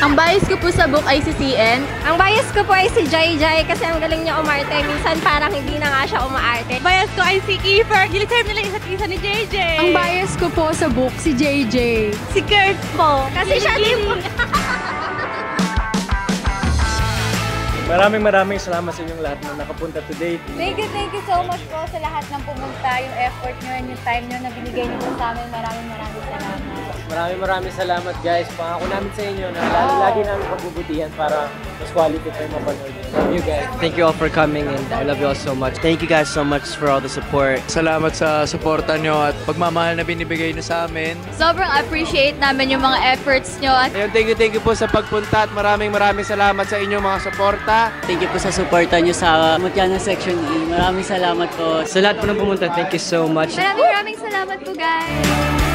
Ang bias ko po sa book ay si CN. Ang bias ko po ay si Jai Jai kasi ang galing niya umarte. Minsan parang hindi na nga siya umaarte. Bias ko ay si Kiefer. Giliserve nila isa't isa ni JJ. Ang bias ko po sa book, si JJ. Si Kurt po. Kasi siya din po. Maraming salamat sa inyong lahat na nakapunta today. Thank you so much po sa lahat ng pumunta, yung effort nyo and yung time nyo na binigay nyo po sa amin. Maraming salamat. Maraming salamat guys. Pangako namin sa inyo na lagi namin pagbubutihan para mas quality kayo mapanood. Love you guys. Thank you all for coming and I love you all so much. Thank you guys so much for all the support. Salamat sa suporta nyo at pagmamahal na binibigay nyo sa amin. Sobrang appreciate namin yung mga efforts nyo. Ayun, thank you po sa pagpunta at maraming salamat sa inyong mga suporta. Thank you po sa suporta nyo sa Mutiana Section E. Maraming salamat po. Sa lahat po ng pumunta, thank you so much. Maraming salamat po guys.